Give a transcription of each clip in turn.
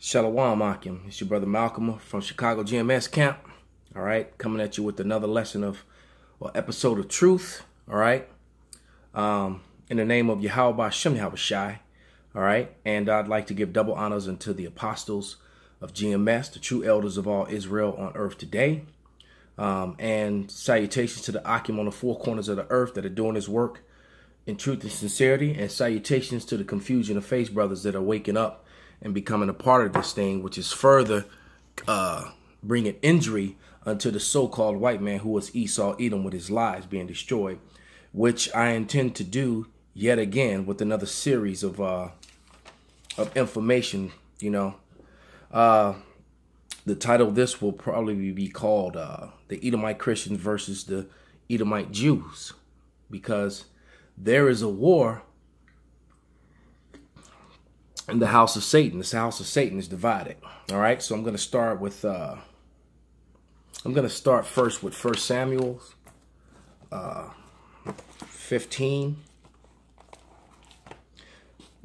Shalom, Akim. It's your brother Malcolm from Chicago GMS camp. All right, coming at you with another lesson of, or episode of truth. All right, in the name of Yahweh Ba'Shem Yahushai. All right, and I'd like to give double honors unto the apostles of GMS, the true elders of all Israel on earth today. And salutations to the Akim on the four corners of the earth that are doing his work in truth and sincerity. And salutations to the confusion of faith brothers that are waking up and becoming a part of this thing, which is further bringing injury unto the so-called white man who was Esau, Edom, with his lives being destroyed, which I intend to do yet again with another series of information. You know, the title of this will probably be called the Edomite Christians versus the Edomite Jews, because there is a war in the house of Satan. This house of Satan is divided. All right, so I'm going to start with first with 1 Samuel 15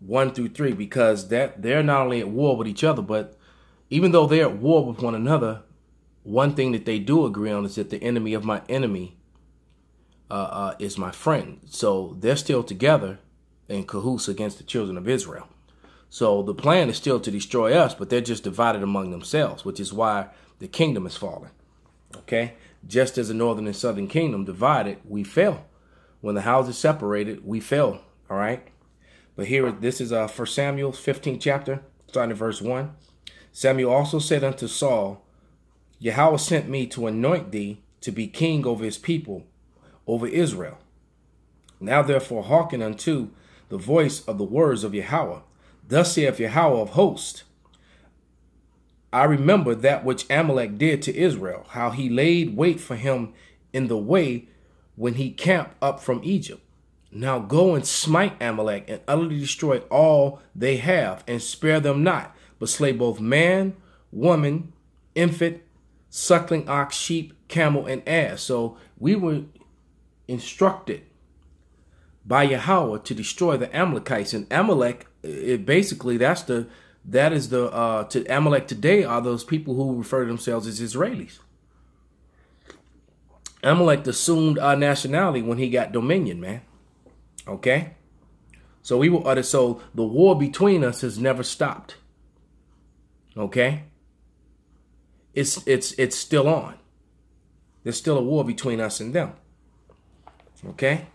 1 through 3, because they're not only at war with each other, but even though they're at war with one another, one thing that they do agree on is that the enemy of my enemy is my friend. So they're still together in cahoots against the children of Israel. So the plan is still to destroy us, but they're just divided among themselves, which is why the kingdom is falling. Okay? Just as the northern and southern kingdom divided, we fell. When the houses separated, we fell. All right? But here, this is 1 Samuel 15 chapter, starting at verse 1. Samuel also said unto Saul, Yahweh sent me to anoint thee to be king over his people, over Israel. Now therefore hearken unto the voice of the words of Yahweh. Thus saith Yahweh of hosts, I remember that which Amalek did to Israel, how he laid wait for him in the way when he camped up from Egypt. Now go and smite Amalek and utterly destroy all they have, and spare them not, but slay both man, woman, infant, suckling ox, sheep, camel, and ass. So we were instructed by Yahweh to destroy the Amalekites, and Amalek, basically to Amalek today are those people who refer to themselves as Israelis. Amalek assumed our nationality when he got dominion, man. Okay, so so the war between us has never stopped. Okay, it's still on. There's still a war between us and them. Okay.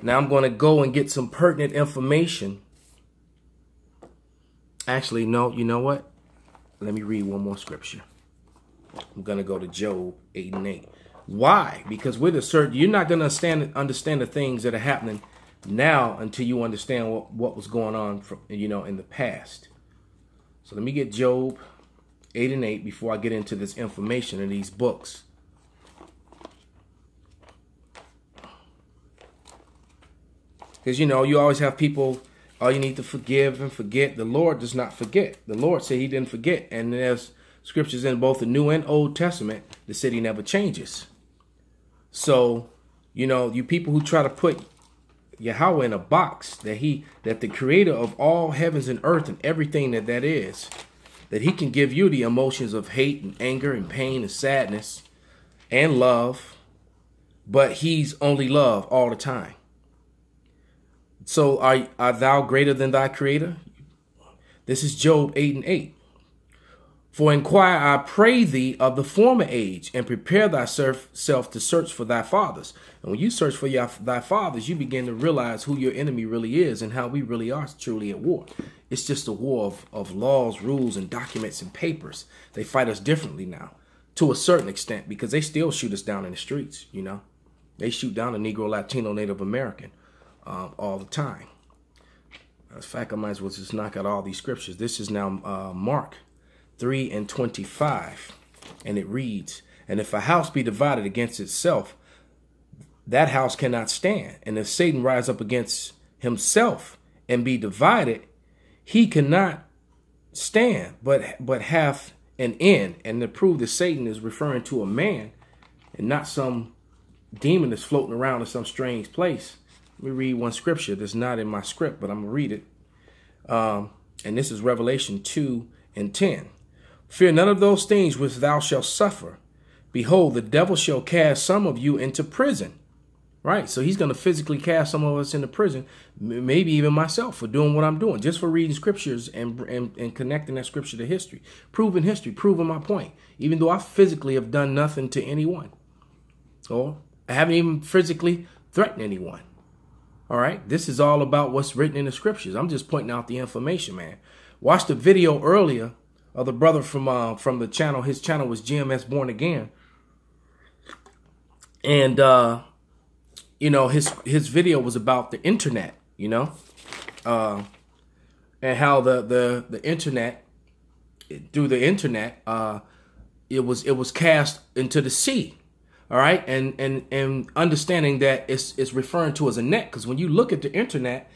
Now I'm going to go and get some pertinent information. Actually, no, you know what? Let me read one more scripture. I'm going to go to Job 8:8. Why? Because you're not going to understand the things that are happening now until you understand what was going on in the past. So let me get Job 8:8 before I get into this information in these books. Because, you always have people, you need to forgive and forget. The Lord does not forget. The Lord said he didn't forget. And there's scriptures in both the New and Old Testament that said he never changes. So, you people who try to put Yahweh in a box, that the creator of all heavens and earth and everything that is, that he can give you the emotions of hate and anger and pain and sadness and love, but he's only love all the time. So are thou greater than thy creator? This is Job 8:8. For inquire, I pray thee, of the former age, and prepare thyself to search for thy fathers. And when you search for thy fathers, you begin to realize who your enemy really is and how we really are truly at war. It's just a war of laws, rules, and documents and papers. They fight us differently now, to a certain extent, because they still shoot us down in the streets. They shoot down a Negro, Latino, Native American all the time. In fact, I might as well just knock out all these scriptures. This is now Mark 3:25, and it reads, and if a house be divided against itself, that house cannot stand. And if Satan rise up against himself and be divided, he cannot stand, but hath an end. And to prove that Satan is referring to a man and not some demon that's floating around in some strange place, let me read one scripture that's not in my script, but I'm going to read it. And this is Revelation 2:10. Fear none of those things which thou shalt suffer. Behold, the devil shall cast some of you into prison. Right? So he's going to physically cast some of us into prison, maybe even myself, for doing what I'm doing, just for reading scriptures and connecting that scripture to history, proving my point, even though I physically have done nothing to anyone, or I haven't even physically threatened anyone. All right. This is all about what's written in the scriptures. I'm just pointing out the information, man. Watched the video earlier of the brother from the channel. His channel was GMS Born Again. And, you know, his video was about the internet, you know, and how the internet, through the internet, it was cast into the sea. All right. And understanding that it's referring to as a net, because when you look at the internet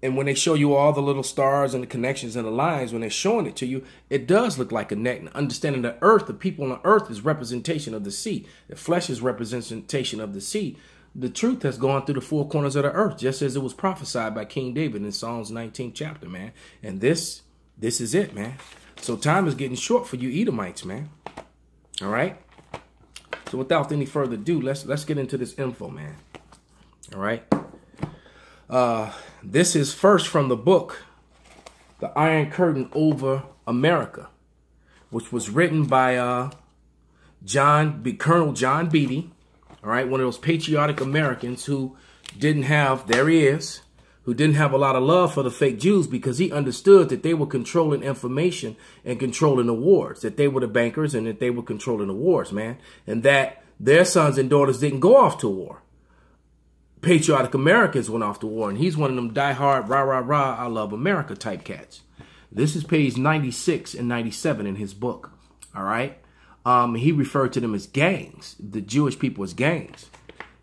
and when they show you all the little stars and the connections and the lines, when they're showing it to you, it does look like a net. And understanding the earth, the people on the earth is representation of the sea. The flesh is representation of the sea. The truth has gone through the four corners of the earth, just as it was prophesied by King David in Psalms 19th chapter, man. And this is it, man. So time is getting short for you Edomites, man. All right. So without any further ado, let's get into this info, man. All right. This is first from the book, The Iron Curtain Over America, which was written by Colonel John Beatty. All right, one of those patriotic Americans who didn't have, there he is, who didn't have a lot of love for the fake Jews, because he understood that they were controlling information and controlling the wars, that they were the bankers and that they were controlling the wars, man, and that their sons and daughters didn't go off to war. Patriotic Americans went off to war, and he's one of them diehard, rah, rah, rah, I love America type cats. This is page 96 and 97 in his book, all right? He referred to them as gangs, the Jewish people as gangs.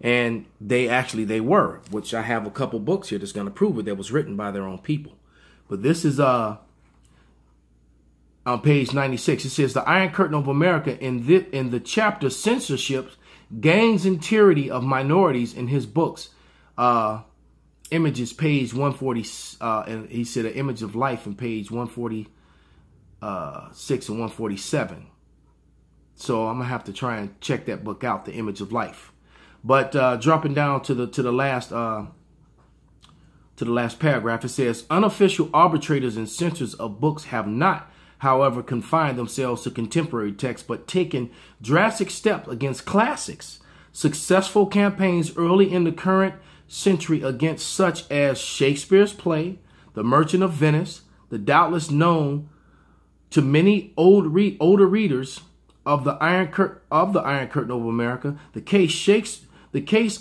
And they were, which I have a couple books here that's going to prove it, that was written by their own people. But this is on page 96. It says, the Iron Curtain of America, in the chapter Censorship, Gangs and Tyranny of Minorities, in his books, images, page 140, and he said an image of life in page 146 and 147. So I'm gonna have to try and check that book out, The Image of Life. But dropping down to the last paragraph, it says, unofficial arbitrators and censors of books have not, however, confined themselves to contemporary texts, but taken drastic steps against classics. Successful campaigns early in the current century against such as Shakespeare's play, The Merchant of Venice, the doubtless known to many older readers of the Iron Curtain over America. The case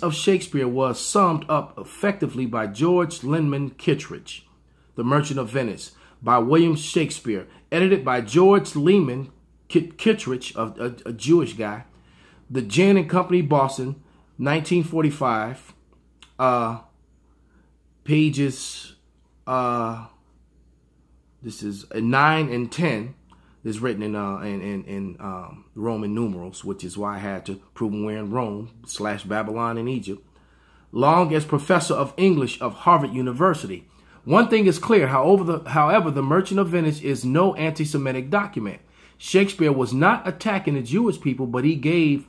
of Shakespeare was summed up effectively by George Lyman Kittredge, The Merchant of Venice, by William Shakespeare, edited by George Lyman Kittredge, a Jewish guy. The Gin and Company, Boston, 1945. Pages, this is 9 and 10. Is written in Roman numerals, which is why I had to prove we're in Rome / Babylon in Egypt. Long as professor of English of Harvard University. One thing is clear, however, The Merchant of Venice is no anti-Semitic document. Shakespeare was not attacking the Jewish people, but he gave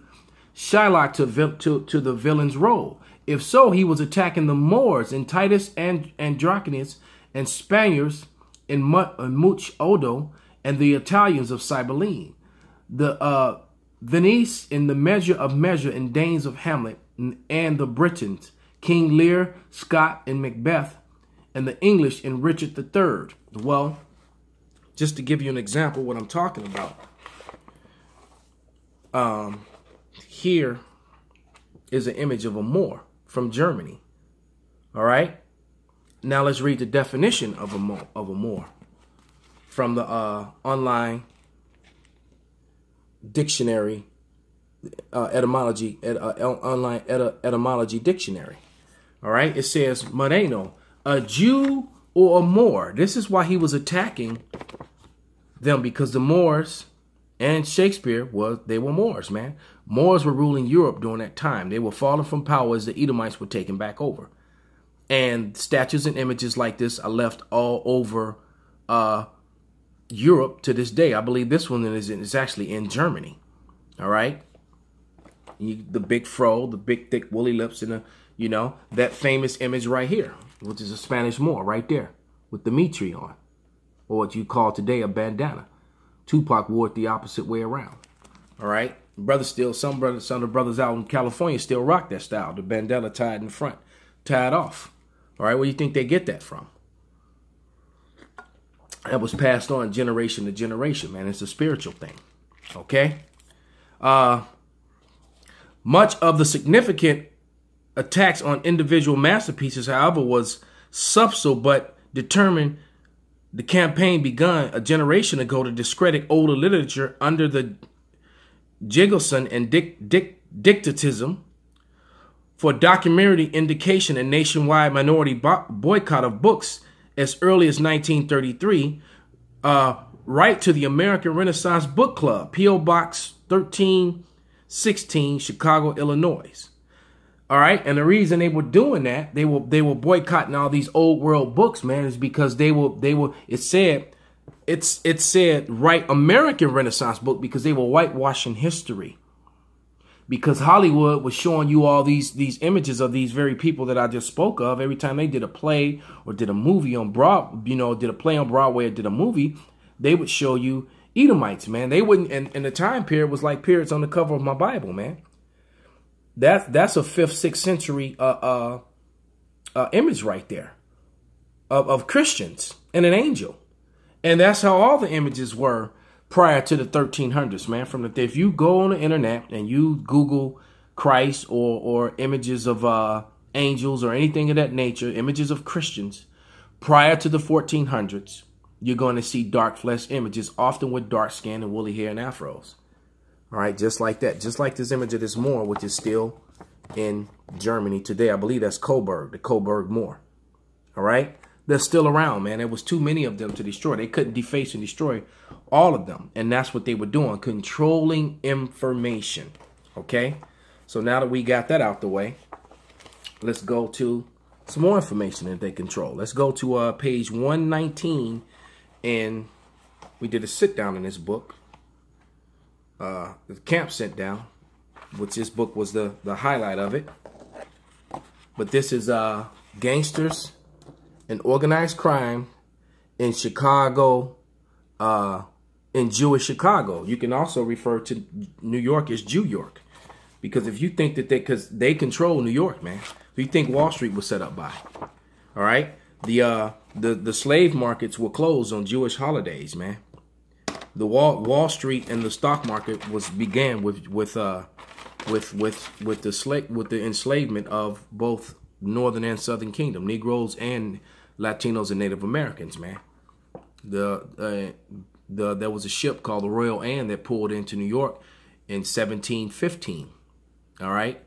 Shylock to the villain's role. If so, he was attacking the Moors in Titus and Andronicus and Spaniards in Much Odo, and the Italians of Cybele, the Venice in The Measure of Measure and Danes of Hamlet, and the Britons, King Lear, Scott, and Macbeth, and the English in Richard III. Well, just to give you an example of what I'm talking about, here is an image of a Moor from Germany. All right? Now let's read the definition of a Moor. From the online dictionary, online etymology dictionary. All right, it says Moreno, a Jew or a Moor. This is why he was attacking them, because the Moors and Shakespeare they were Moors, man. Moors were ruling Europe during that time. They were falling from power as the Edomites were taken back over. And statues and images like this are left all over Europe to this day. I believe this one is actually in Germany. All right. The big fro, the big thick woolly lips, and that famous image right here, which is a Spanish Moor right there with the Mitri on, or what you call today a bandana. Tupac wore it the opposite way around. All right. Some of the brothers out in California still rock that style. The bandana tied in front, tied off. All right. Where do you think they get that from? That was passed on generation to generation, man. It's a spiritual thing. Okay. Much of the significant attacks on individual masterpieces, however, was subtle but determined. The campaign begun a generation ago to discredit older literature under the Jiggelson and dictatism for documentary indication and nationwide minority boycott of books as early as 1933, right to the American Renaissance Book Club, P.O. Box 1316, Chicago, Illinois. All right, and the reason they were doing that, they were boycotting all these old world books, man, is because it said write American Renaissance book because they were whitewashing history. Because Hollywood was showing you all these images of these very people that I just spoke of every time they did a play or did a movie on did a play on Broadway or did a movie, they would show you Edomites, man. They wouldn't, and the time period was like periods on the cover of my Bible, man. That's a 5th, 6th century image right there of Christians and an angel. And that's how all the images were prior to the 1300s, man. If you go on the internet and you Google Christ or images of angels or anything of that nature, images of Christians prior to the 1400s, you're going to see dark flesh images, often with dark skin and woolly hair and afros. All right, just like that. Just like this image of this Moor, which is still in Germany today. I believe that's Coburg, the Coburg Moor. All right? They're still around, man. There was too many of them to destroy. They couldn't deface and destroy all of them. And that's what they were doing, controlling information. Okay? So now that we got that out the way, let's go to some more information that they control. Let's go to page 119. And we did a sit down in this book. The camp sent down, which this book was the highlight of it. But this is Gangsters and Organized Crime in Chicago, in Jewish Chicago. You can also refer to New York as Jew York. Because if you think that because they control New York, man. Who you think Wall Street was set up by? All right? The slave markets were closed on Jewish holidays, man. The Wall Street and the stock market began with the enslavement of both Northern and Southern Kingdom, Negroes and Latinos and Native Americans, man. There was a ship called the Royal Anne that pulled into New York in 1715. All right,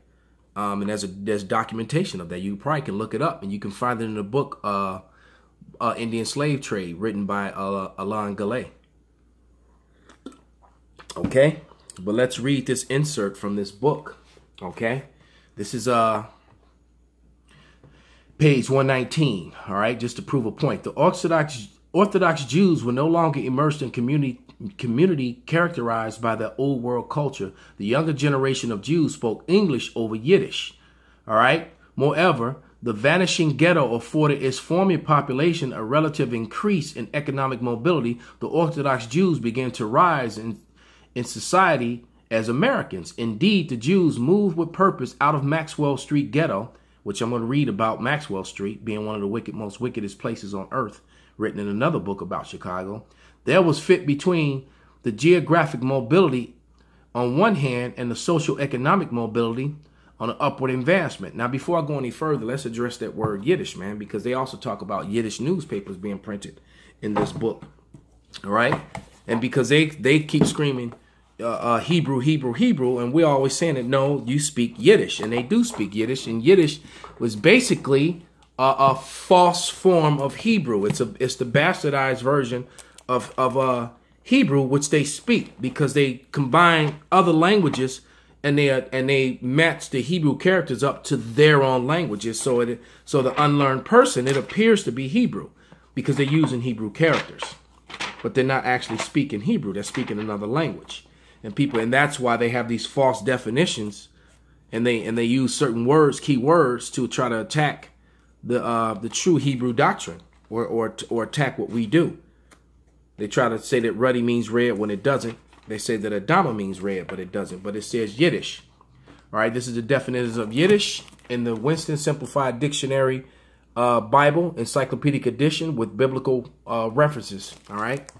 and there's documentation of that. You probably can look it up, and you can find it in the book Indian Slave Trade, written by Alain Gallet. Okay, but let's read this insert from this book. Okay, this is page 119. All right, just to prove a point. The Orthodox Jews were no longer immersed in community characterized by the old world culture. The younger generation of Jews spoke English over Yiddish. All right. Moreover, the vanishing ghetto afforded its former population a relative increase in economic mobility. The Orthodox Jews began to rise in society as Americans. Indeed, the Jews moved with purpose out of Maxwell Street ghetto, which I'm going to read about Maxwell Street being one of the most wickedest places on earth, written in another book about Chicago. There was fit between the geographic mobility on one hand and the social economic mobility on an upward advancement. Now, before I go any further, let's address that word Yiddish, man, because they also talk about Yiddish newspapers being printed in this book. All right. And because they keep screaming Hebrew, Hebrew, Hebrew, and we're always saying that, no, you speak Yiddish, and they do speak Yiddish. And Yiddish was basically a false form of Hebrew. It's the bastardized version of Hebrew, which they speak because they combine other languages and they match the Hebrew characters up to their own languages. So the unlearned person, it appears to be Hebrew, because they're using Hebrew characters, but they're not actually speaking Hebrew. They're speaking another language. And that's why they have these false definitions, and they use certain words, key words, to try to attack the true Hebrew doctrine or attack what we do. They try to say that ruddy means red when it doesn't. They say that Adama means red, but it doesn't. But it says Yiddish. All right, this is the definition of Yiddish in the Winston Simplified Dictionary Bible Encyclopedic Edition with biblical references. All right,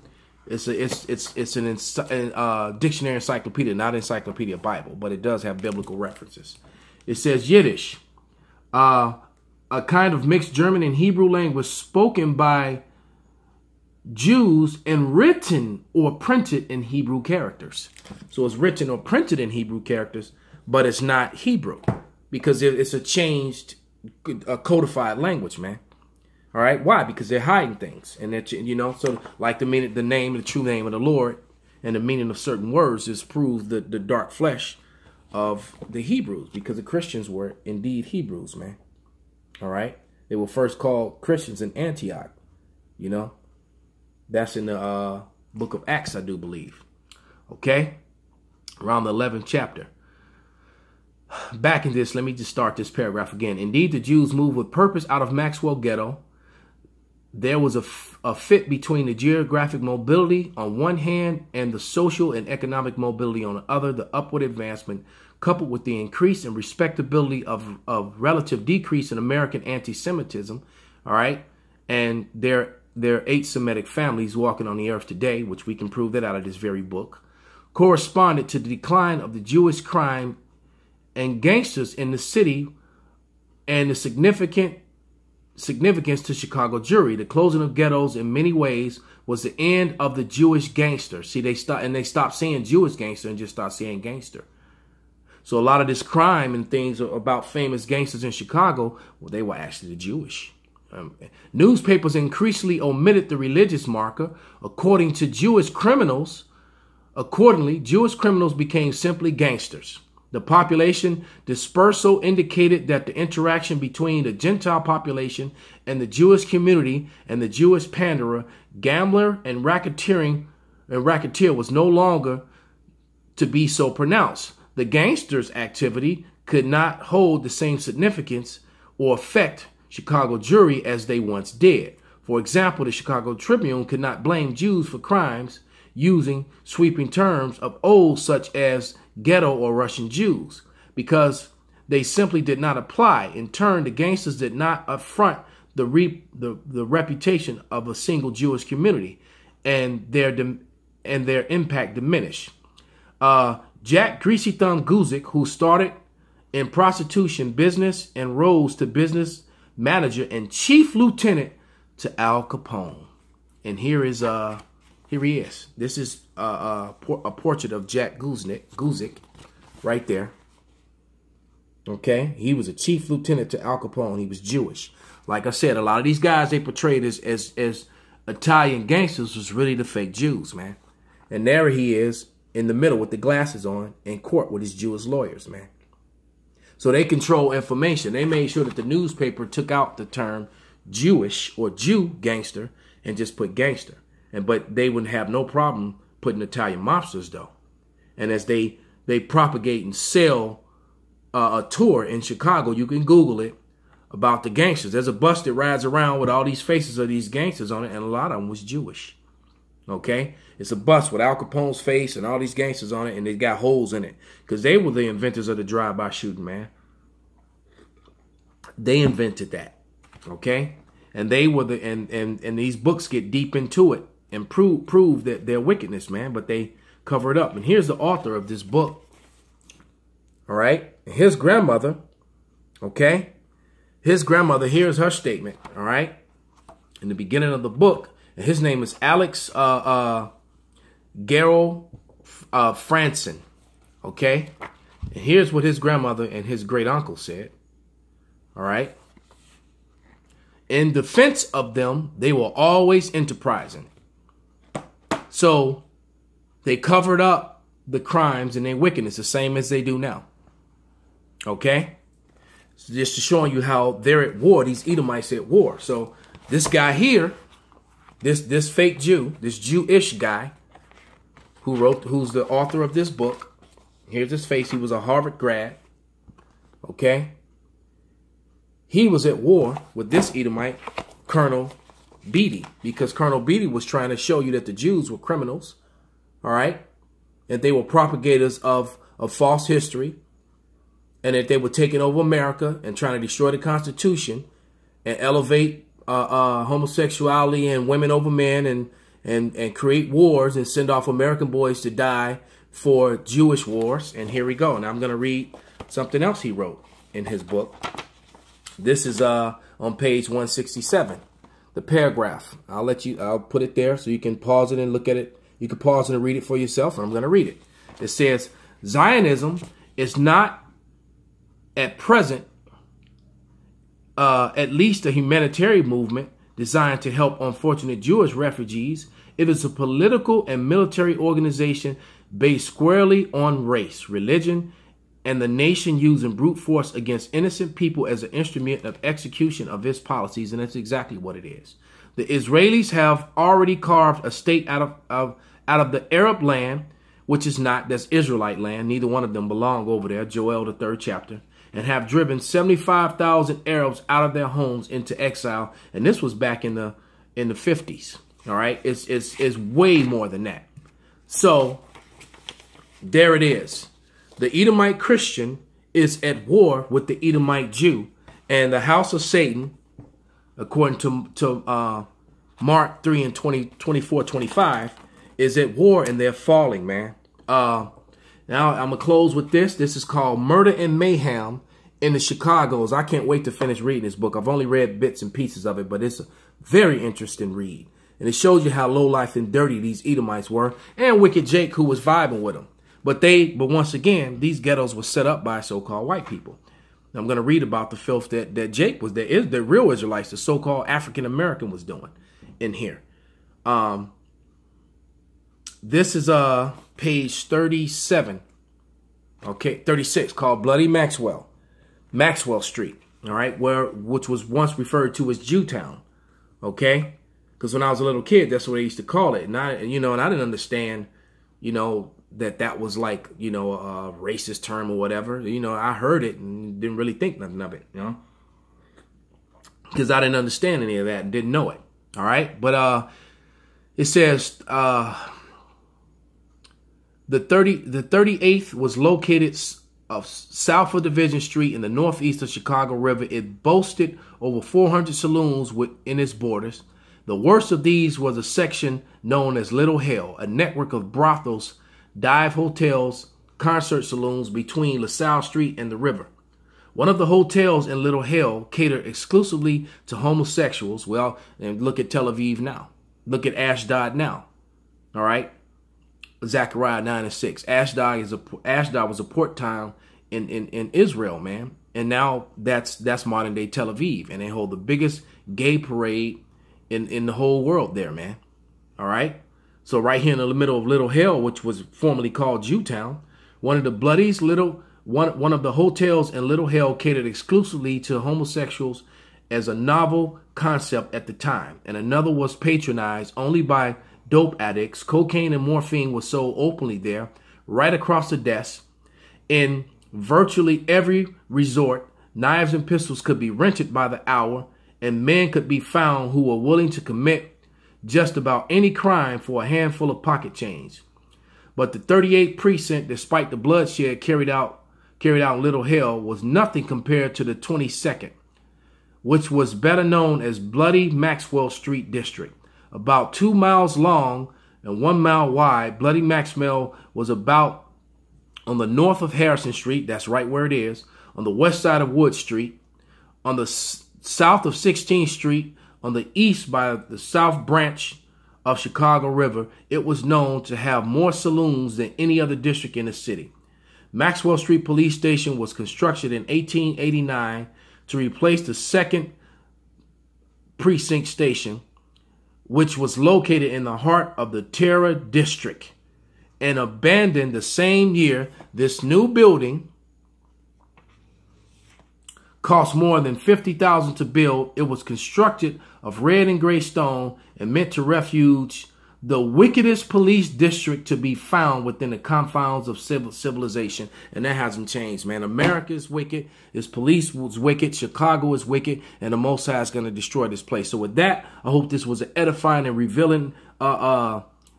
it's an dictionary encyclopedia, not encyclopedia Bible, but it does have biblical references. It says Yiddish, a kind of mixed German and Hebrew language spoken by Jews and written or printed in Hebrew characters. So it's written or printed in Hebrew characters, but it's not Hebrew because it's a changed, codified language, man. All right. Why? Because they're hiding things. And that, so like the true name of the Lord and the meaning of certain words is proves the dark flesh of the Hebrews, because the Christians were indeed Hebrews, man. All right. They were first called Christians in Antioch. That's in the book of Acts, I do believe. Okay. Around the 11th chapter. Back in this, let me just start this paragraph again. Indeed, the Jews moved with purpose out of Maxwell Ghetto. There was a fit between the geographic mobility on one hand and the social and economic mobility on the other. The upward advancement, coupled with the increase in respectability of relative decrease in American anti-Semitism, all right, and there are 8 Semitic families walking on the earth today, which we can prove that out of this very book, corresponded to the decline of the Jewish crime and gangsters in the city and the significance to Chicago Jewry. The closing of ghettos in many ways was the end of the Jewish gangster. See, they stopped saying Jewish gangster and just started saying gangster. So a lot of this crime and things about famous gangsters in Chicago, well, they were actually the Jewish. Newspapers increasingly omitted the religious marker. According to Jewish criminals, accordingly, Jewish criminals became simply gangsters. The population dispersal indicated that the interaction between the Gentile population and the Jewish community and the Jewish panderer, gambler, and racketeer was no longer to be so pronounced. The gangsters' activity could not hold the same significance or affect Chicago Jewry as they once did. For example, the Chicago Tribune could not blame Jews for crimes using sweeping terms of old such as ghetto or Russian Jews, because they simply did not apply. In turn, the gangsters did not affront the reputation of a single Jewish community, and their impact diminished. Jack Greasy Thumb Guzik, who started in prostitution business and rose to business manager and chief lieutenant to Al Capone. And here he is. This is a portrait of Jack Guzik right there. Okay. He was a chief lieutenant to Al Capone. He was Jewish. Like I said, a lot of these guys they portrayed as Italian gangsters was really the fake Jews, man. And there he is in the middle with the glasses on in court with his Jewish lawyers, man. So they control information. They made sure that the newspaper took out the term Jewish or Jew gangster and just put gangster. But they wouldn't have no problem putting Italian mobsters, though. And as they propagate and sell a tour in Chicago, you can Google it, about the gangsters. There's a bus that rides around with all these faces of these gangsters on it, and a lot of them was Jewish. Okay? It's a bus with Al Capone's face and all these gangsters on it, and they got holes in it. Because they were the inventors of the drive-by shooting, man. They invented that. Okay? And they were and these books get deep into it and prove that their wickedness, man, but they cover it up. And here's the author of this book. All right? And his grandmother, okay? His grandmother, here's her statement, all right? In the beginning of the book, and his name is Alex Gerald Franson, okay? And here's what his grandmother and his great uncle said, all right? In defense of them, they were always enterprising. So they covered up the crimes and their wickedness the same as they do now. Okay? So just to show you how they're at war, these Edomites at war. So this guy here, this fake Jew, this Jewish guy who's the author of this book. Here's his face. He was a Harvard grad. Okay. He was at war with this Edomite, Colonel Beatty, because Colonel Beatty was trying to show you that the Jews were criminals. All right. And they were propagators of false history, and that they were taking over America and trying to destroy the Constitution and elevate homosexuality and women over men and create wars and send off American boys to die for Jewish wars. And here we go. And I'm going to read something else he wrote in his book. This is on page 167, the paragraph. I'll put it there so you can pause it and look at it. You can pause it and read it for yourself, and I'm going to read it. It says, Zionism is not at present at least a humanitarian movement designed to help unfortunate Jewish refugees. It is a political and military organization based squarely on race, religion, and the nation using brute force against innocent people as an instrument of execution of its policies. And that's exactly what it is. The Israelis have already carved a state out of the Arab land, which is not, that's Israelite land. Neither one of them belong over there. Joel, the 3rd chapter. And have driven 75,000 Arabs out of their homes into exile. And this was back in the 50s. All right. It's way more than that. So there it is. The Edomite Christian is at war with the Edomite Jew. And the house of Satan, according to Mark 3 and 24, 25, is at war, and they're falling, man. Now, I'm going to close with this. This is called Murder and Mayhem in the Chicagos. I can't wait to finish reading this book. I've only read bits and pieces of it, but it's a very interesting read. And it shows you how low life and dirty these Edomites were, and Wicked Jake, who was vibing with them. But once again, these ghettos were set up by so-called white people. And I'm going to read about the filth that Jake was there. Is the real Israelites, the so-called African-American, was doing in here. This is page 37, okay, 36, called Bloody Maxwell Street, all right, which was once referred to as Jewtown, okay, because when I was a little kid, that's what they used to call it, and I didn't understand, that was like, a racist term or whatever. I heard it and didn't really think nothing of it, because I didn't understand any of that and didn't know it, all right, but it says the 38th was located south of Division Street in the northeast of Chicago River. It boasted over 400 saloons within its borders. The worst of these was a section known as Little Hell, a network of brothels, dive hotels, concert saloons between LaSalle Street and the river. One of the hotels in Little Hell catered exclusively to homosexuals. Well, and look at Tel Aviv now. Look at Ashdod now. All right. Zechariah 9 and 6. Ashdod was a port town in Israel, man. And now that's modern day Tel Aviv. And they hold the biggest gay parade in the whole world there, man. All right. So right here in the middle of Little Hell, which was formerly called Jewtown, one of the one of the hotels in Little Hell catered exclusively to homosexuals as a novel concept at the time. And another was patronized only by dope addicts. Cocaine and morphine was sold openly there, right across the desk. In virtually every resort, knives and pistols could be rented by the hour, and men could be found who were willing to commit just about any crime for a handful of pocket change. But the 38th precinct, despite the bloodshed carried out in Little Hell, was nothing compared to the 22nd, which was better known as Bloody Maxwell Street District. About 2 miles long and 1 mile wide, Bloody Maxwell was about on the north of Harrison Street, that's right where it is, on the west side of Wood Street, on the south of 16th Street, on the east by the South Branch of Chicago River. It was known to have more saloons than any other district in the city. Maxwell Street Police Station was constructed in 1889 to replace the 2nd Precinct Station, which was located in the heart of the Terra District, and abandoned the same year. This new building Cost more than $50,000 to build. It was constructed of red and gray stone and meant to refuge the wickedest police district to be found within the confines of civilization. And that hasn't changed, man. America is wicked. Its police was wicked. Chicago is wicked. And the Most High is going to destroy this place. So with that, I hope this was an edifying and revealing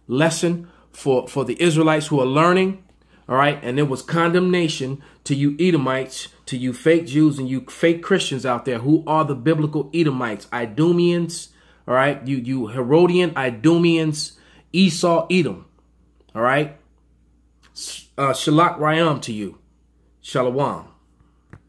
lesson for the Israelites who are learning. All right. And it was condemnation to you Edomites, to you fake Jews and you fake Christians out there who are the biblical Edomites, Idumeans. All right. You Herodian, Idumeans, Esau, Edom. All right. Shalak Rayam to you. Shalom.